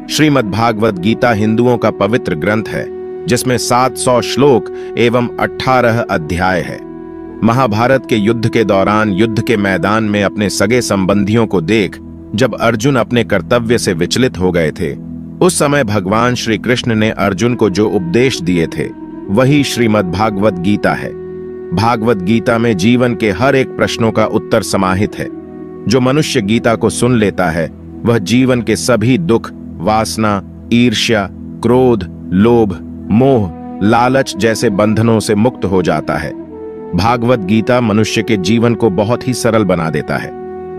श्रीमद्भागवत गीता हिंदुओं का पवित्र ग्रंथ है, जिसमें 700 श्लोक एवं 18 अध्याय है। महाभारत के युद्ध के दौरान युद्ध के मैदान में अपने सगे संबंधियों को देख जब अर्जुन अपने कर्तव्य से विचलित हो गए थे, उस समय भगवान श्री कृष्ण ने अर्जुन को जो उपदेश दिए थे वही श्रीमद्भागवत गीता है। भागवत गीता में जीवन के हर एक प्रश्नों का उत्तर समाहित है। जो मनुष्य गीता को सुन लेता है वह जीवन के सभी दुख, वासना, ईर्ष्या, क्रोध, लोभ, मोह, लालच जैसे बंधनों से मुक्त हो जाता है। भागवत गीता मनुष्य के जीवन को बहुत ही सरल बना देता है,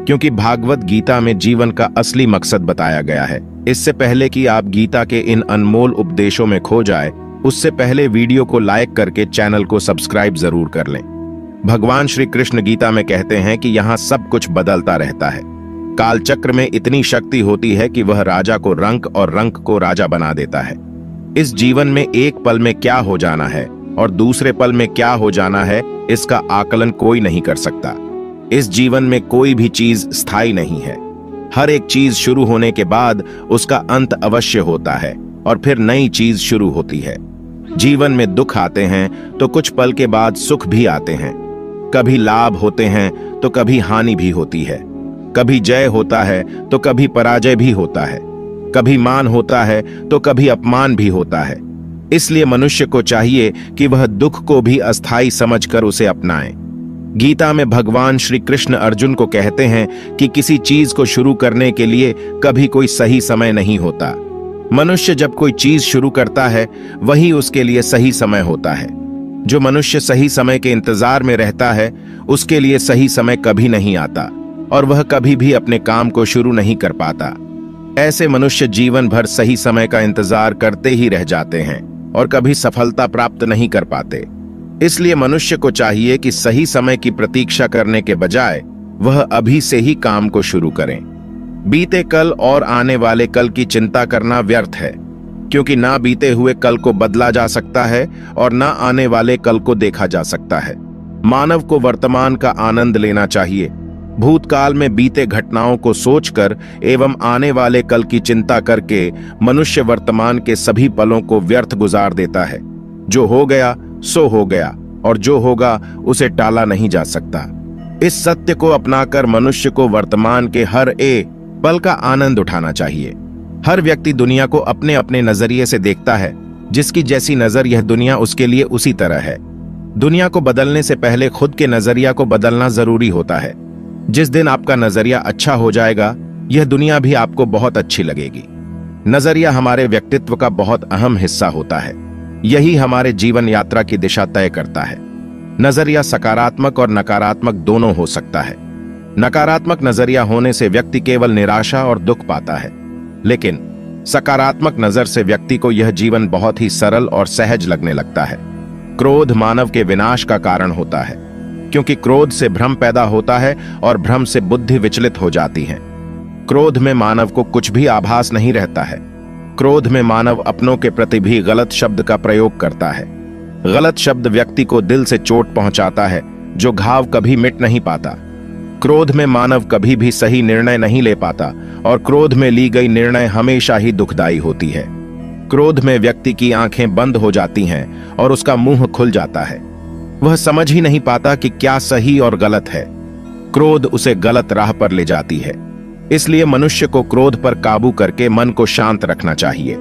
क्योंकि भागवत गीता में जीवन का असली मकसद बताया गया है। इससे पहले कि आप गीता के इन अनमोल उपदेशों में खो जाए, उससे पहले वीडियो को लाइक करके चैनल को सब्सक्राइब जरूर कर लें। भगवान श्री कृष्ण गीता में कहते हैं कि यहाँ सब कुछ बदलता रहता है। काल चक्र में इतनी शक्ति होती है कि वह राजा को रंक और रंक को राजा बना देता है। इस जीवन में एक पल में क्या हो जाना है और दूसरे पल में क्या हो जाना है, इसका आकलन कोई नहीं कर सकता। इस जीवन में कोई भी चीज स्थायी नहीं है। हर एक चीज शुरू होने के बाद उसका अंत अवश्य होता है और फिर नई चीज शुरू होती है। जीवन में दुख आते हैं तो कुछ पल के बाद सुख भी आते हैं। कभी लाभ होते हैं तो कभी हानि भी होती है। कभी जय होता है तो कभी पराजय भी होता है। कभी मान होता है तो कभी अपमान भी होता है। इसलिए मनुष्य को चाहिए कि वह दुख को भी अस्थायी समझकर उसे अपनाए। गीता में भगवान श्री कृष्ण अर्जुन को कहते हैं कि किसी चीज को शुरू करने के लिए कभी कोई सही समय नहीं होता। मनुष्य जब कोई चीज शुरू करता है वही उसके लिए सही समय होता है। जो मनुष्य सही समय के इंतजार में रहता है उसके लिए सही समय कभी नहीं आता और वह कभी भी अपने काम को शुरू नहीं कर पाता। ऐसे मनुष्य जीवन भर सही समय का इंतजार करते ही रह जाते हैं और कभी सफलता प्राप्त नहीं कर पाते। इसलिए मनुष्य को चाहिए कि सही समय की प्रतीक्षा करने के बजाय वह अभी से ही काम को शुरू करें। बीते कल और आने वाले कल की चिंता करना व्यर्थ है, क्योंकि ना बीते हुए कल को बदला जा सकता है और ना आने वाले कल को देखा जा सकता है। मानव को वर्तमान का आनंद लेना चाहिए। भूतकाल में बीते घटनाओं को सोचकर एवं आने वाले कल की चिंता करके मनुष्य वर्तमान के सभी पलों को व्यर्थ गुजार देता है। जो हो गया सो हो गया और जो होगा उसे टाला नहीं जा सकता। इस सत्य को अपनाकर मनुष्य को वर्तमान के हर एक पल का आनंद उठाना चाहिए। हर व्यक्ति दुनिया को अपने अपने नजरिए से देखता है। जिसकी जैसी नजर यह दुनिया उसके लिए उसी तरह है। दुनिया को बदलने से पहले खुद के नजरिया को बदलना जरूरी होता है। जिस दिन आपका नजरिया अच्छा हो जाएगा, यह दुनिया भी आपको बहुत अच्छी लगेगी। नजरिया हमारे व्यक्तित्व का बहुत अहम हिस्सा होता है। यही हमारे जीवन यात्रा की दिशा तय करता है। नजरिया सकारात्मक और नकारात्मक दोनों हो सकता है। नकारात्मक नजरिया होने से व्यक्ति केवल निराशा और दुख पाता है, लेकिन सकारात्मक नजर से व्यक्ति को यह जीवन बहुत ही सरल और सहज लगने लगता है। क्रोध मानव के विनाश का कारण होता है, क्योंकि क्रोध से भ्रम पैदा होता है और भ्रम से बुद्धि विचलित हो जाती है। क्रोध में मानव को कुछ भी आभास नहीं रहता है। क्रोध में मानव अपनों के प्रति भी गलत शब्द का प्रयोग करता है। गलत शब्द व्यक्ति को दिल से चोट पहुंचाता है, जो घाव कभी मिट नहीं पाता। क्रोध में मानव कभी भी सही निर्णय नहीं ले पाता और क्रोध में ली गई निर्णय हमेशा ही दुखदायी होती है। क्रोध में व्यक्ति की आंखें बंद हो जाती हैं और उसका मुंह खुल जाता है। वह समझ ही नहीं पाता कि क्या सही और गलत है। क्रोध उसे गलत राह पर ले जाती है। इसलिए मनुष्य को क्रोध पर काबू करके मन को शांत रखना चाहिए।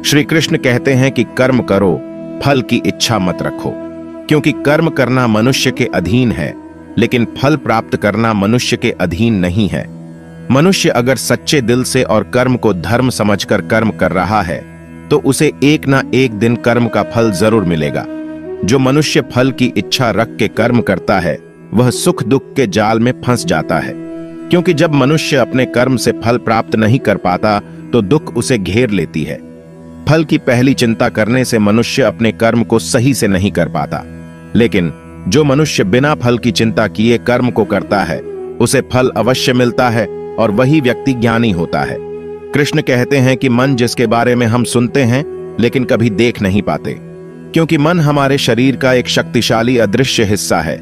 श्री कृष्ण कहते हैं कि कर्म करो, फल की इच्छा मत रखो, क्योंकि कर्म करना मनुष्य के अधीन है, लेकिन फल प्राप्त करना मनुष्य के अधीन नहीं है। मनुष्य अगर सच्चे दिल से और कर्म को धर्म समझकर कर्म कर रहा है तो उसे एक ना एक दिन कर्म का फल जरूर मिलेगा। जो मनुष्य फल की इच्छा रख के कर्म करता है वह सुख दुख के जाल में फंस जाता है, क्योंकि जब मनुष्य अपने कर्म से फल प्राप्त नहीं कर पाता तो दुख उसे घेर लेती है। फल की पहली चिंता करने से मनुष्य अपने कर्म को सही से नहीं कर पाता, लेकिन जो मनुष्य बिना फल की चिंता किए कर्म को करता है उसे फल अवश्य मिलता है और वही व्यक्ति ज्ञानी होता है। कृष्ण कहते हैं कि मन जिसके बारे में हम सुनते हैं लेकिन कभी देख नहीं पाते, क्योंकि मन हमारे शरीर का एक शक्तिशाली अदृश्य हिस्सा है।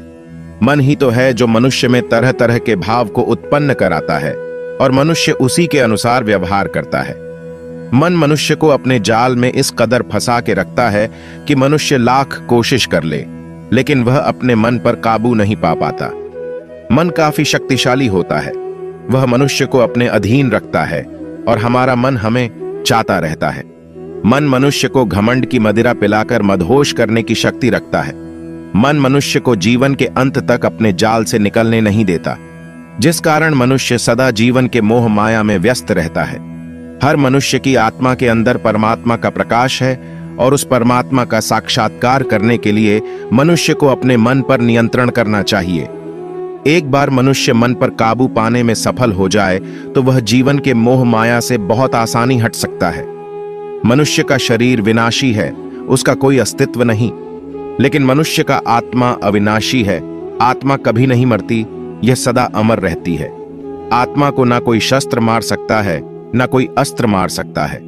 मन ही तो है जो मनुष्य में तरह तरह के भाव को उत्पन्न कराता है और मनुष्य उसी के अनुसार व्यवहार करता है। मन मनुष्य को अपने जाल में इस कदर फंसा के रखता है कि मनुष्य लाख कोशिश कर ले, लेकिन वह अपने मन पर काबू नहीं पा पाता। मन काफी शक्तिशाली होता है। वह मनुष्य को अपने अधीन रखता है और हमारा मन हमें चाहता रहता है। मन मनुष्य को घमंड की मदिरा पिलाकर मदहोश करने की शक्ति रखता है। मन मनुष्य को जीवन के अंत तक अपने जाल से निकलने नहीं देता, जिस कारण मनुष्य सदा जीवन के मोह माया में व्यस्त रहता है। हर मनुष्य की आत्मा के अंदर परमात्मा का प्रकाश है और उस परमात्मा का साक्षात्कार करने के लिए मनुष्य को अपने मन पर नियंत्रण करना चाहिए। एक बार मनुष्य मन पर काबू पाने में सफल हो जाए तो वह जीवन के मोह माया से बहुत आसानी हट सकता है। मनुष्य का शरीर विनाशी है, उसका कोई अस्तित्व नहीं, लेकिन मनुष्य का आत्मा अविनाशी है। आत्मा कभी नहीं मरती, यह सदा अमर रहती है। आत्मा को ना कोई शस्त्र मार सकता है, ना कोई अस्त्र मार सकता है।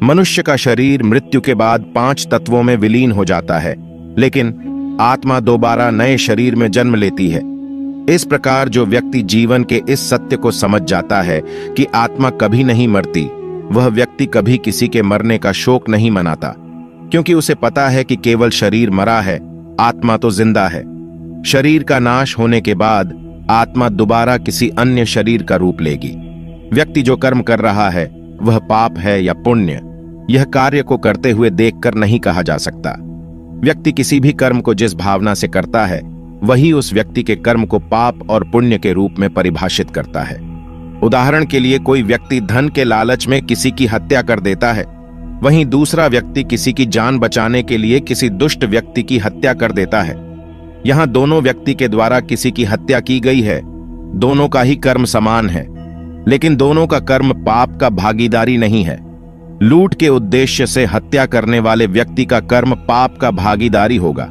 मनुष्य का शरीर मृत्यु के बाद 5 तत्वों में विलीन हो जाता है, लेकिन आत्मा दोबारा नए शरीर में जन्म लेती है। इस प्रकार जो व्यक्ति जीवन के इस सत्य को समझ जाता है कि आत्मा कभी नहीं मरती, वह व्यक्ति कभी किसी के मरने का शोक नहीं मनाता, क्योंकि उसे पता है कि केवल शरीर मरा है, आत्मा तो जिंदा है। शरीर का नाश होने के बाद आत्मा दोबारा किसी अन्य शरीर का रूप लेगी। व्यक्ति जो कर्म कर रहा है वह पाप है या पुण्य, यह कार्य को करते हुए देखकर नहीं कहा जा सकता। व्यक्ति किसी भी कर्म को जिस भावना से करता है, वही उस व्यक्ति के कर्म को पाप और पुण्य के रूप में परिभाषित करता है। उदाहरण के लिए, कोई व्यक्ति धन के लालच में किसी की हत्या कर देता है, वहीं दूसरा व्यक्ति किसी की जान बचाने के लिए किसी दुष्ट व्यक्ति की हत्या कर देता है। यहां दोनों व्यक्ति के द्वारा किसी की हत्या की गई है, दोनों का ही कर्म समान है, लेकिन दोनों का कर्म पाप का भागीदारी नहीं है। लूट के उद्देश्य से हत्या करने वाले व्यक्ति का कर्म पाप का भागीदारी होगा,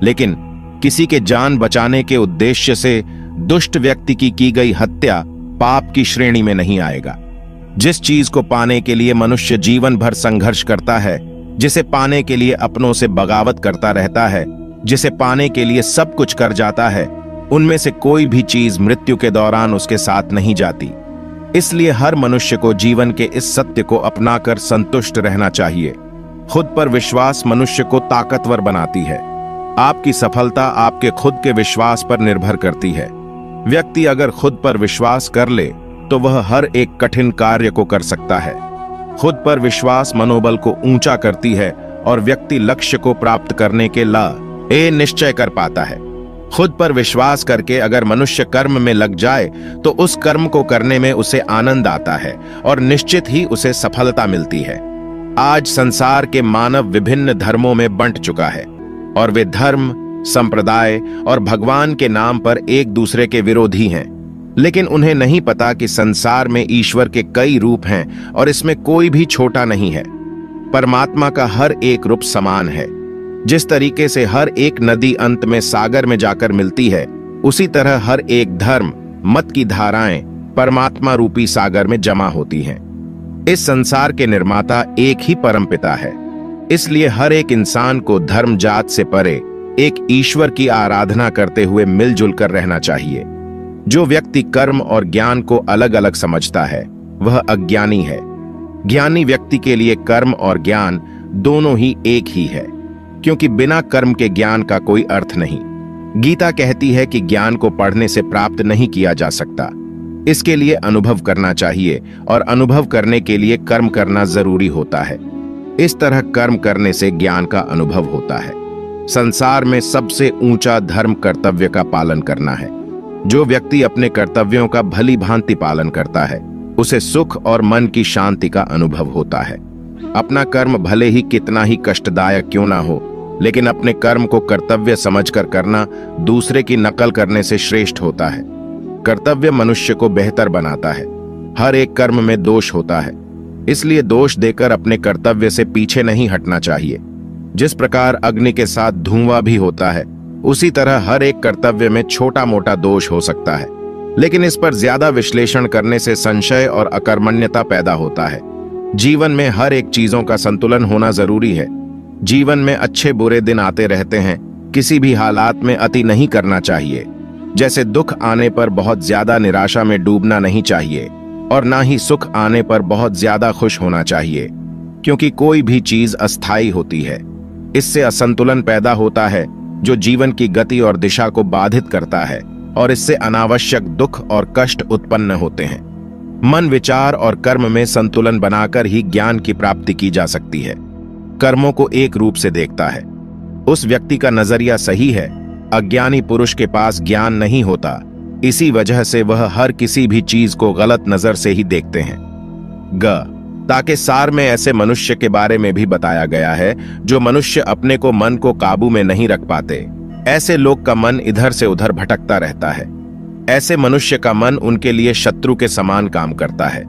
लेकिन किसी के जान बचाने के उद्देश्य से दुष्ट व्यक्ति की गई हत्या पाप की श्रेणी में नहीं आएगा। जिस चीज को पाने के लिए मनुष्य जीवन भर संघर्ष करता है, जिसे पाने के लिए अपनों से बगावत करता रहता है, जिसे पाने के लिए सब कुछ कर जाता है, उनमें से कोई भी चीज मृत्यु के दौरान उसके साथ नहीं जाती। इसलिए हर मनुष्य को जीवन के इस सत्य को अपनाकर संतुष्ट रहना चाहिए। खुद पर विश्वास मनुष्य को ताकतवर बनाती है। आपकी सफलता आपके खुद के विश्वास पर निर्भर करती है। व्यक्ति अगर खुद पर विश्वास कर ले तो वह हर एक कठिन कार्य को कर सकता है। खुद पर विश्वास मनोबल को ऊंचा करती है और व्यक्ति लक्ष्य को प्राप्त करने के लिए निश्चय कर पाता है। खुद पर विश्वास करके अगर मनुष्य कर्म में लग जाए तो उस कर्म को करने में उसे आनंद आता है और निश्चित ही उसे सफलता मिलती है। आज संसार के मानव विभिन्न धर्मों में बंट चुका है और वे धर्म, संप्रदाय और भगवान के नाम पर एक दूसरे के विरोधी हैं, लेकिन उन्हें नहीं पता कि संसार में ईश्वर के कई रूप हैं और इसमें कोई भी छोटा नहीं है। परमात्मा का हर एक रूप समान है। जिस तरीके से हर एक नदी अंत में सागर में जाकर मिलती है, उसी तरह हर एक धर्म, मत की धाराएं परमात्मा रूपी सागर में जमा होती हैं। इस संसार के निर्माता एक ही परमपिता है। इसलिए हर एक इंसान को धर्म जात से परे एक ईश्वर की आराधना करते हुए मिलजुल कर रहना चाहिए। जो व्यक्ति कर्म और ज्ञान को अलग अलग समझता है वह अज्ञानी है। ज्ञानी व्यक्ति के लिए कर्म और ज्ञान दोनों ही एक ही है, क्योंकि बिना कर्म के ज्ञान का कोई अर्थ नहीं। गीता कहती है कि ज्ञान को पढ़ने से प्राप्त नहीं किया जा सकता, इसके लिए अनुभव करना चाहिए और अनुभव करने के लिए कर्म करना जरूरी होता है। इस तरह कर्म करने से ज्ञान का अनुभव होता है। संसार में सबसे ऊंचा धर्म कर्तव्य का पालन करना है। जो व्यक्ति अपने कर्तव्यों का भली भांति पालन करता है, उसे सुख और मन की शांति का अनुभव होता है। अपना कर्म भले ही कितना ही कष्टदायक क्यों ना हो, लेकिन अपने कर्म को कर्तव्य समझकर करना दूसरे की नकल करने से श्रेष्ठ होता है। कर्तव्य मनुष्य को बेहतर बनाता है। हर एक कर्म में दोष होता है, इसलिए दोष देकर अपने कर्तव्य से पीछे नहीं हटना चाहिए। जिस प्रकार अग्नि के साथ धुआं भी होता है, उसी तरह हर एक कर्तव्य में छोटा मोटा दोष हो सकता है, लेकिन इस पर ज्यादा विश्लेषण करने से संशय और अकर्मण्यता पैदा होता है। जीवन में हर एक चीजों का संतुलन होना जरूरी है। जीवन में अच्छे बुरे दिन आते रहते हैं, किसी भी हालात में अति नहीं करना चाहिए। जैसे दुख आने पर बहुत ज्यादा निराशा में डूबना नहीं चाहिए, और ना ही सुख आने पर बहुत ज्यादा खुश होना चाहिए, क्योंकि कोई भी चीज अस्थायी होती है। इससे असंतुलन पैदा होता है जो जीवन की गति और दिशा को बाधित करता है, और इससे अनावश्यक दुख और कष्ट उत्पन्न होते हैं। मन, विचार और कर्म में संतुलन बनाकर ही ज्ञान की प्राप्ति की जा सकती है। कर्मों को एक रूप से देखता है। उस व्यक्ति का नजरिया सही है। अज्ञानी पुरुष के पास ज्ञान नहीं होता, इसी वजह से वह हर किसी भी चीज को गलत नजर से ही देखते हैं। ताकि सार में ऐसे मनुष्य के बारे में भी बताया गया है जो मनुष्य अपने को मन को काबू में नहीं रख पाते। ऐसे लोग का मन इधर से उधर भटकता रहता है। ऐसे मनुष्य का मन उनके लिए शत्रु के समान काम करता है,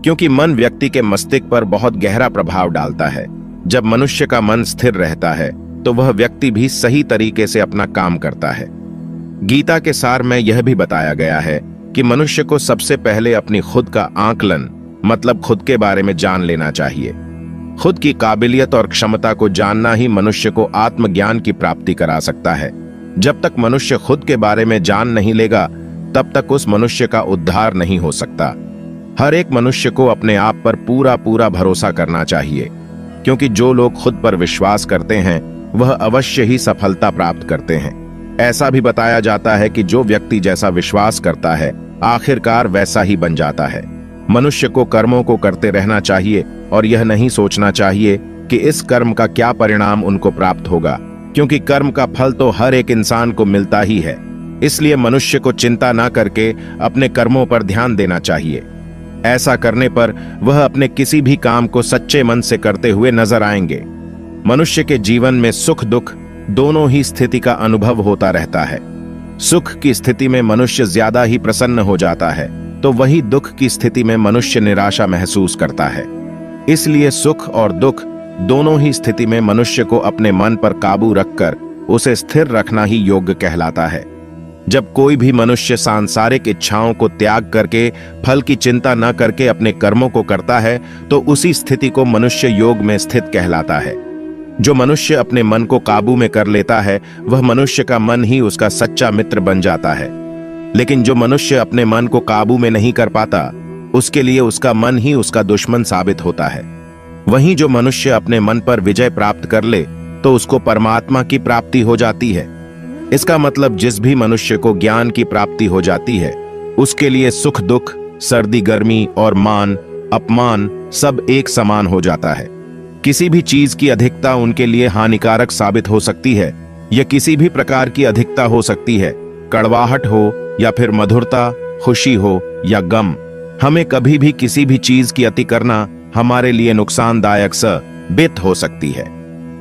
क्योंकि मन व्यक्ति के मस्तिष्क पर बहुत गहरा प्रभाव डालता है। जब मनुष्य का मन स्थिर रहता है तो वह व्यक्ति भी सही तरीके से अपना काम करता है। गीता के सार में यह भी बताया गया है कि मनुष्य को सबसे पहले अपनी खुद का आकलन, मतलब खुद के बारे में जान लेना चाहिए। खुद की काबिलियत और क्षमता को जानना ही मनुष्य को आत्मज्ञान की प्राप्ति करा सकता है। जब तक मनुष्य खुद के बारे में जान नहीं लेगा, तब तक उस मनुष्य का उद्धार नहीं हो सकता। हर एक मनुष्य को अपने आप पर पूरा पूरा भरोसा करना चाहिए, क्योंकि जो लोग खुद पर विश्वास करते हैं वह अवश्य ही सफलता प्राप्त करते हैं। ऐसा भी बताया जाता है कि जो व्यक्ति जैसा विश्वास करता है, आखिरकार वैसा ही बन जाता है। मनुष्य को कर्मों को करते रहना चाहिए और यह नहीं सोचना चाहिए कि इस कर्म का क्या परिणाम उनको प्राप्त होगा, क्योंकि कर्म का फल तो हर एक इंसान को मिलता ही है। इसलिए मनुष्य को चिंता ना करके अपने कर्मों पर ध्यान देना चाहिए। ऐसा करने पर वह अपने किसी भी काम को सच्चे मन से करते हुए नजर आएंगे। मनुष्य के जीवन में सुख दुख दोनों ही स्थिति का अनुभव होता रहता है। सुख की स्थिति में मनुष्य ज्यादा ही प्रसन्न हो जाता है, तो वही दुख की स्थिति में मनुष्य निराशा महसूस करता है। इसलिए सुख और दुख दोनों ही स्थिति में मनुष्य को अपने मन पर काबू रखकर उसे स्थिर रखना ही योग्य कहलाता है। जब कोई भी मनुष्य सांसारिक इच्छाओं को त्याग करके फल की चिंता न करके अपने कर्मों को करता है, तो उसी स्थिति को मनुष्य योग में स्थित कहलाता है। जो मनुष्य अपने मन को काबू में कर लेता है, वह मनुष्य का मन ही उसका सच्चा मित्र बन जाता है। लेकिन जो मनुष्य अपने मन को काबू में नहीं कर पाता, उसके लिए उसका मन ही उसका दुश्मन साबित होता है। वहीं जो मनुष्य अपने मन पर विजय प्राप्त कर ले, तो उसको परमात्मा की प्राप्ति हो जाती है। इसका मतलब जिस भी मनुष्य को ज्ञान की प्राप्ति हो जाती है, उसके लिए सुख दुख, सर्दी गर्मी और मान अपमान सब एक समान हो जाता है। किसी भी चीज की अधिकता उनके लिए हानिकारक साबित हो सकती है। यह किसी भी प्रकार की अधिकता हो सकती है, कड़वाहट हो या फिर मधुरता, खुशी हो या गम। हमें कभी भी किसी भी चीज की अति करना हमारे लिए नुकसानदायक साबित हो सकती है।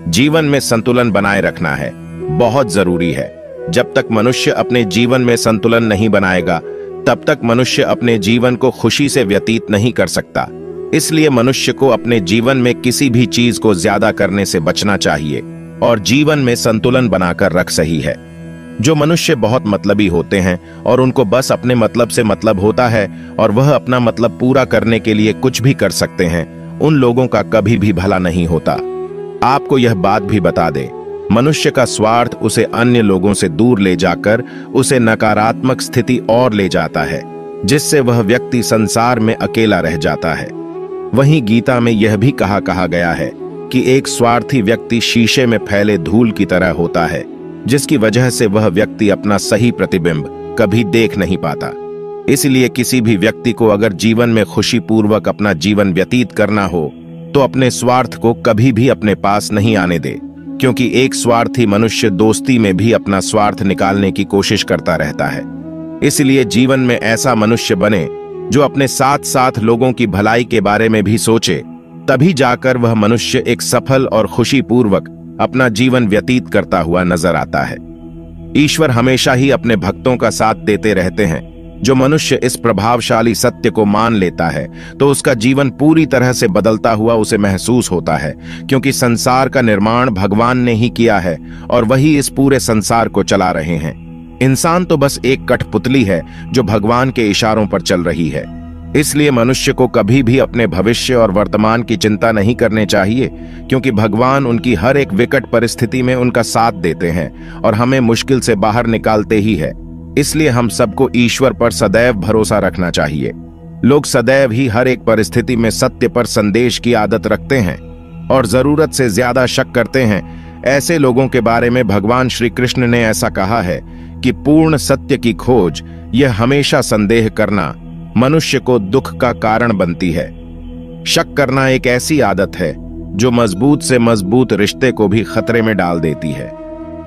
जीवन में संतुलन बनाए रखना है, बहुत जरूरी है। जब तक मनुष्य अपने जीवन में संतुलन नहीं बनाएगा, तब तक मनुष्य अपने जीवन को खुशी से व्यतीत नहीं कर सकता। इसलिए मनुष्य को अपने जीवन में किसी भी चीज को ज्यादा करने से बचना चाहिए और जीवन में संतुलन बनाकर रख सही है। जो मनुष्य बहुत मतलबी होते हैं और उनको बस अपने मतलब से मतलब होता है और वह अपना मतलब पूरा करने के लिए कुछ भी कर सकते हैं, उन लोगों का कभी भी भला नहीं होता। आपको यह बात भी बता दे, मनुष्य का स्वार्थ उसे अन्य लोगों से दूर ले जाकर उसे नकारात्मक स्थिति और ले जाता है, जिससे वह व्यक्ति संसार में अकेला रह जाता है। वहीं गीता में यह भी कहा गया है कि एक स्वार्थी व्यक्ति शीशे में फैले धूल की तरह होता है, जिसकी वजह से वह व्यक्ति अपना सही प्रतिबिंब कभी देख नहीं पाता। इसलिए किसी भी व्यक्ति को अगर जीवन में खुशी पूर्वक अपना जीवन व्यतीत करना हो, तो अपने स्वार्थ को कभी भी अपने पास नहीं आने दे, क्योंकि एक स्वार्थी मनुष्य दोस्ती में भी अपना स्वार्थ निकालने की कोशिश करता रहता है। इसलिए जीवन में ऐसा मनुष्य बने जो अपने साथ साथ लोगों की भलाई के बारे में भी सोचे, तभी जाकर वह मनुष्य एक सफल और खुशी पूर्वक अपना जीवन व्यतीत करता हुआ नजर आता है। ईश्वर हमेशा ही अपने भक्तों का साथ देते रहते हैं। जो मनुष्य इस प्रभावशाली सत्य को मान लेता है, तो उसका जीवन पूरी तरह से बदलता हुआ उसे महसूस होता है, क्योंकि संसार का निर्माण भगवान ने ही किया है और वही इस पूरे संसार को चला रहे हैं। इंसान तो बस एक कठपुतली है जो भगवान के इशारों पर चल रही है। इसलिए मनुष्य को कभी भी अपने भविष्य और वर्तमान की चिंता नहीं करनी चाहिए, क्योंकि भगवान उनकी हर एक विकट परिस्थिति में उनका साथ देते हैं और हमें मुश्किल से बाहर निकालते ही है। इसलिए हम सबको ईश्वर पर सदैव भरोसा रखना चाहिए। लोग सदैव ही हर एक परिस्थिति में सत्य पर संदेश की आदत रखते हैं और जरूरत से ज्यादा शक करते हैं। ऐसे लोगों के बारे में भगवान श्री कृष्ण ने ऐसा कहा है कि पूर्ण सत्य की खोज, यह हमेशा संदेह करना, मनुष्य को दुख का कारण बनती है। शक करना एक ऐसी आदत है जो मजबूत से मजबूत रिश्ते को भी खतरे में डाल देती है।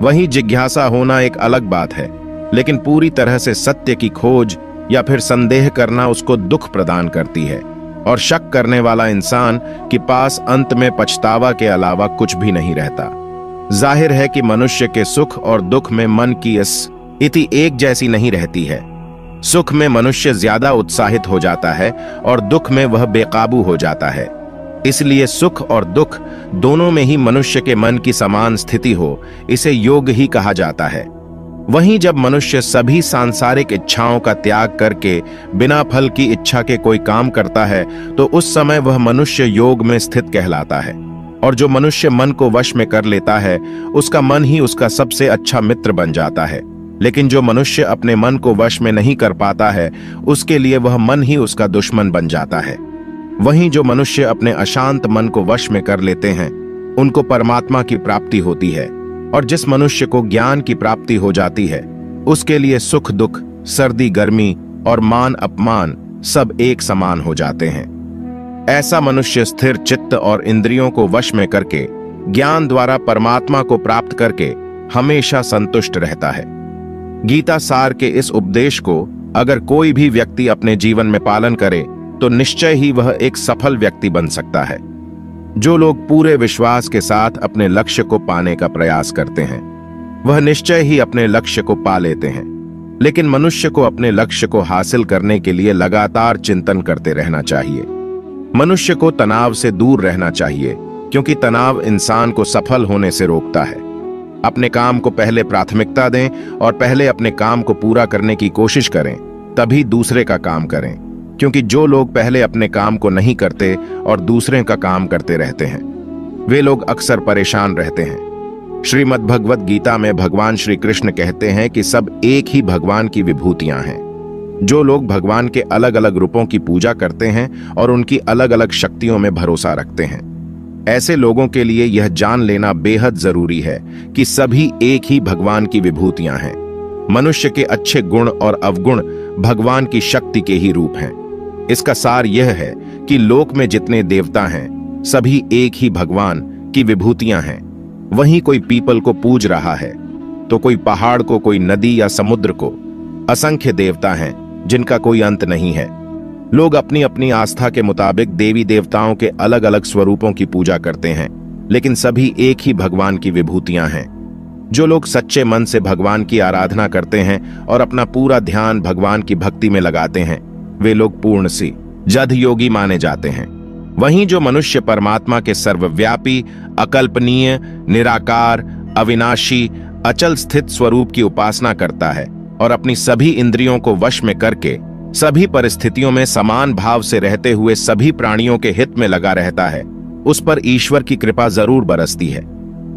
वहीं जिज्ञासा होना एक अलग बात है, लेकिन पूरी तरह से सत्य की खोज या फिर संदेह करना उसको दुख प्रदान करती है। और शक करने वाला इंसान के पास अंत में पछतावा के अलावा कुछ भी नहीं रहता। जाहिर है कि मनुष्य के सुख और दुख में मन की स्थिति एक जैसी नहीं रहती है। सुख में मनुष्य ज्यादा उत्साहित हो जाता है और दुख में वह बेकाबू हो जाता है। इसलिए सुख और दुख दोनों में ही मनुष्य के मन की समान स्थिति हो, इसे योग ही कहा जाता है। वहीं जब मनुष्य सभी सांसारिक इच्छाओं का त्याग करके बिना फल की इच्छा के कोई काम करता है तो उस समय वह मनुष्य योग में स्थित कहलाता है। और जो मनुष्य मन को वश में कर लेता है उसका मन ही उसका सबसे अच्छा मित्र बन जाता है। लेकिन जो मनुष्य अपने मन को वश में नहीं कर पाता है उसके लिए वह मन ही उसका दुश्मन बन जाता है। वहीं जो मनुष्य अपने अशांत मन को वश में कर लेते हैं उनको परमात्मा की प्राप्ति होती है। और जिस मनुष्य को ज्ञान की प्राप्ति हो जाती है उसके लिए सुख दुख, सर्दी गर्मी और मान अपमान सब एक समान हो जाते हैं। ऐसा मनुष्य स्थिर चित्त और इंद्रियों को वश में करके ज्ञान द्वारा परमात्मा को प्राप्त करके हमेशा संतुष्ट रहता है। गीता सार के इस उपदेश को अगर कोई भी व्यक्ति अपने जीवन में पालन करे तो निश्चय ही वह एक सफल व्यक्ति बन सकता है। जो लोग पूरे विश्वास के साथ अपने लक्ष्य को पाने का प्रयास करते हैं वह निश्चय ही अपने लक्ष्य को पा लेते हैं। लेकिन मनुष्य को अपने लक्ष्य को हासिल करने के लिए लगातार चिंतन करते रहना चाहिए। मनुष्य को तनाव से दूर रहना चाहिए, क्योंकि तनाव इंसान को सफल होने से रोकता है। अपने काम को पहले प्राथमिकता दें और पहले अपने काम को पूरा करने की कोशिश करें, तभी दूसरे का काम करें। क्योंकि जो लोग पहले अपने काम को नहीं करते और दूसरे का काम करते रहते हैं वे लोग अक्सर परेशान रहते हैं। श्रीमद् भगवत गीता में भगवान श्री कृष्ण कहते हैं कि सब एक ही भगवान की विभूतियां हैं। जो लोग भगवान के अलग अलग रूपों की पूजा करते हैं और उनकी अलग अलग शक्तियों में भरोसा रखते हैं, ऐसे लोगों के लिए यह जान लेना बेहद जरूरी है कि सभी एक ही भगवान की विभूतियां हैं। मनुष्य के अच्छे गुण और अवगुण भगवान की शक्ति के ही रूप हैं। इसका सार यह है कि लोक में जितने देवता हैं सभी एक ही भगवान की विभूतियां हैं। वहीं कोई पीपल को पूज रहा है तो कोई पहाड़ को, कोई नदी या समुद्र को। असंख्य देवता हैं जिनका कोई अंत नहीं है। लोग अपनी अपनी आस्था के मुताबिक देवी देवताओं के अलग अलग स्वरूपों की पूजा करते हैं, लेकिन सभी एक ही भगवान की विभूतियां हैं। जो लोग सच्चे मन से भगवान की आराधना करते हैं और अपना पूरा ध्यान भगवान की भक्ति में लगाते हैं वे लोग पूर्ण सी जद योगी माने जाते हैं। वहीं जो मनुष्य परमात्मा के सर्वव्यापी, अकल्पनीय, निराकार, अविनाशी, अचल स्थित स्वरूप की उपासना करता है और अपनी सभी इंद्रियों को वश में करके सभी परिस्थितियों में समान भाव से रहते हुए सभी प्राणियों के हित में लगा रहता है, उस पर ईश्वर की कृपा जरूर बरसती है।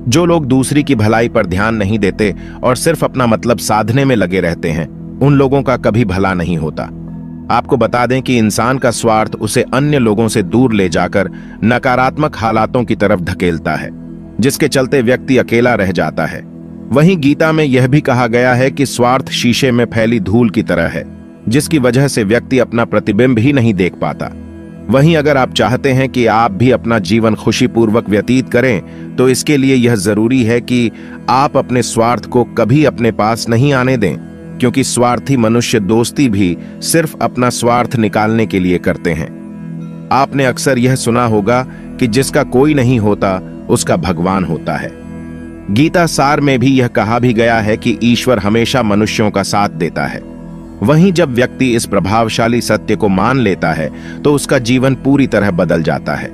जो लोग दूसरी की भलाई पर ध्यान नहीं देते और सिर्फ अपना मतलब साधने में लगे रहते हैं उन लोगों का कभी भला नहीं होता। आपको बता दें कि इंसान का स्वार्थ उसे अन्य लोगों से दूर ले जाकर नकारात्मक हालातों की तरफ धकेलता है, जिसके चलते व्यक्ति अकेला रह जाता है। वहीं गीता में यह भी कहा गया है कि स्वार्थ शीशे में फैली धूल की तरह है, जिसकी वजह से व्यक्ति अपना प्रतिबिंब ही नहीं देख पाता। वहीं अगर आप चाहते हैं कि आप भी अपना जीवन खुशीपूर्वक व्यतीत करें तो इसके लिए यह जरूरी है कि आप अपने स्वार्थ को कभी अपने पास नहीं आने दें, क्योंकि स्वार्थी मनुष्य दोस्ती भी सिर्फ अपना स्वार्थ निकालने के लिए करते हैं। आपने अक्सर यह सुना होगा कि जिसका कोई नहीं होता उसका भगवान होता है। गीता सार में भी यह कहा भी गया है कि ईश्वर हमेशा मनुष्यों का साथ देता है। वहीं जब व्यक्ति इस प्रभावशाली सत्य को मान लेता है तो उसका जीवन पूरी तरह बदल जाता है।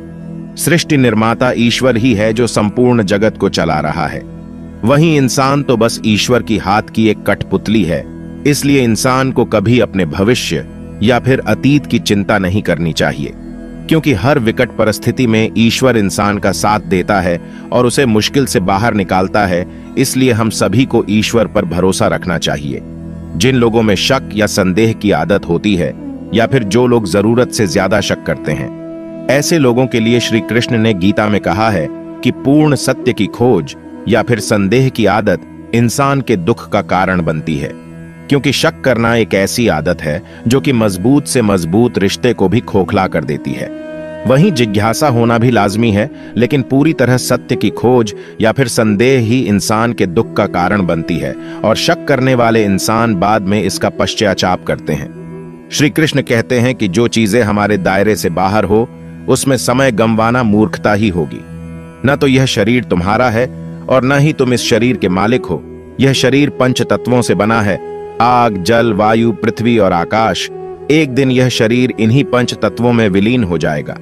सृष्टि निर्माता ईश्वर ही है जो संपूर्ण जगत को चला रहा है। वहीं इंसान तो बस ईश्वर की हाथ की एक कठपुतली है। इसलिए इंसान को कभी अपने भविष्य या फिर अतीत की चिंता नहीं करनी चाहिए, क्योंकि हर विकट परिस्थिति में ईश्वर इंसान का साथ देता है और उसे मुश्किल से बाहर निकालता है। इसलिए हम सभी को ईश्वर पर भरोसा रखना चाहिए। जिन लोगों में शक या संदेह की आदत होती है या फिर जो लोग जरूरत से ज्यादा शक करते हैं। ऐसे लोगों के लिए श्री कृष्ण ने गीता में कहा है कि पूर्ण सत्य की खोज या फिर संदेह की आदत इंसान के दुख का कारण बनती है, क्योंकि शक करना एक ऐसी आदत है जो कि मजबूत से मजबूत रिश्ते को भी खोखला कर देती है। वहीं जिज्ञासा होना भी लाजमी है, लेकिन पूरी तरह सत्य की खोज या फिर संदेह ही इंसान के दुख का कारण बनती है, और शक करने वाले इंसान बाद में इसका पश्चाताप करते हैं। श्री कृष्ण कहते हैं कि जो चीजें हमारे दायरे से बाहर हो उसमें समय गंवाना मूर्खता ही होगी। न तो यह शरीर तुम्हारा है और न ही तुम इस शरीर के मालिक हो। यह शरीर पंच तत्वों से बना है, आग, जल, वायु, पृथ्वी और आकाश। एक दिन यह शरीर इन्हीं पंच तत्वों में विलीन हो जाएगा।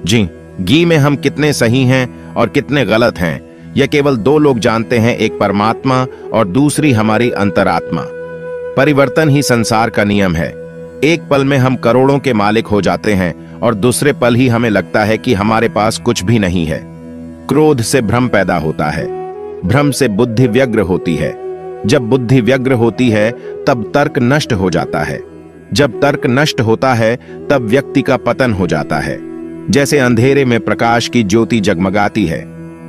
जी में हम कितने सही हैं और कितने गलत हैं, यह केवल दो लोग जानते हैं, एक परमात्मा और दूसरी हमारी अंतरात्मा। परिवर्तन ही संसार का नियम है। एक पल में हम करोड़ों के मालिक हो जाते हैं और दूसरे पल ही हमें लगता है कि हमारे पास कुछ भी नहीं है। क्रोध से भ्रम पैदा होता है, भ्रम से बुद्धि व्यग्र होती है। जब बुद्धि व्यग्र होती है तब तर्क नष्ट हो जाता है। जब तर्क नष्ट होता है तब व्यक्ति का पतन हो जाता है। जैसे अंधेरे में प्रकाश की ज्योति जगमगाती है,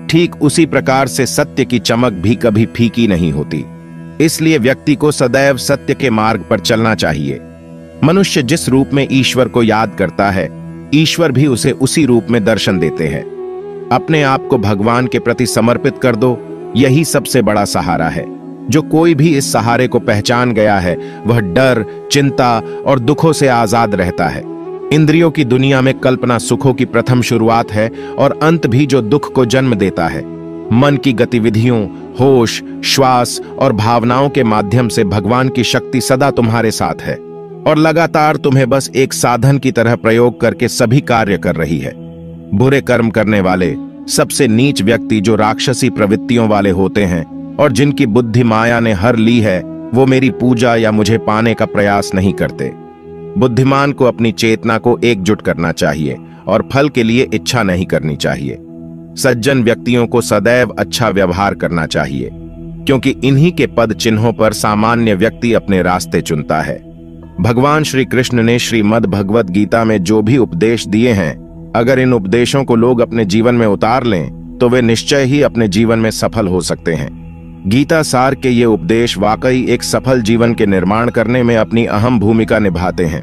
ठीक उसी प्रकार से सत्य की चमक भी कभी फीकी नहीं होती। इसलिए व्यक्ति को सदैव सत्य के मार्ग पर चलना चाहिए। मनुष्य जिस रूप में ईश्वर को याद करता है, ईश्वर भी उसे उसी रूप में दर्शन देते हैं। अपने आप को भगवान के प्रति समर्पित कर दो, यही सबसे बड़ा सहारा है। जो कोई भी इस सहारे को पहचान गया है वह डर, चिंता और दुखों से आजाद रहता है। इंद्रियों की दुनिया में कल्पना सुखों की प्रथम शुरुआत है और अंत भी जो दुख को जन्म देता है। मन की गतिविधियों, होश, श्वास और भावनाओं के माध्यम से भगवान की शक्ति सदा तुम्हारे साथ है और लगातार तुम्हें बस एक साधन की तरह प्रयोग करके सभी कार्य कर रही है। बुरे कर्म करने वाले, सबसे नीच व्यक्ति जो राक्षसी प्रवृत्तियों वाले होते हैं और जिनकी बुद्धि माया ने हर ली है, वो मेरी पूजा या मुझे पाने का प्रयास नहीं करते। बुद्धिमान को अपनी चेतना को एकजुट करना चाहिए और फल के लिए इच्छा नहीं करनी चाहिए। सज्जन व्यक्तियों को सदैव अच्छा व्यवहार करना चाहिए, क्योंकि इन्हीं के पद चिन्हों पर सामान्य व्यक्ति अपने रास्ते चुनता है। भगवान श्री कृष्ण ने श्रीमद् भगवत गीता में जो भी उपदेश दिए हैं, अगर इन उपदेशों को लोग अपने जीवन में उतार लें तो वे निश्चय ही अपने जीवन में सफल हो सकते हैं। गीता सार के ये उपदेश वाकई एक सफल जीवन के निर्माण करने में अपनी अहम भूमिका निभाते हैं।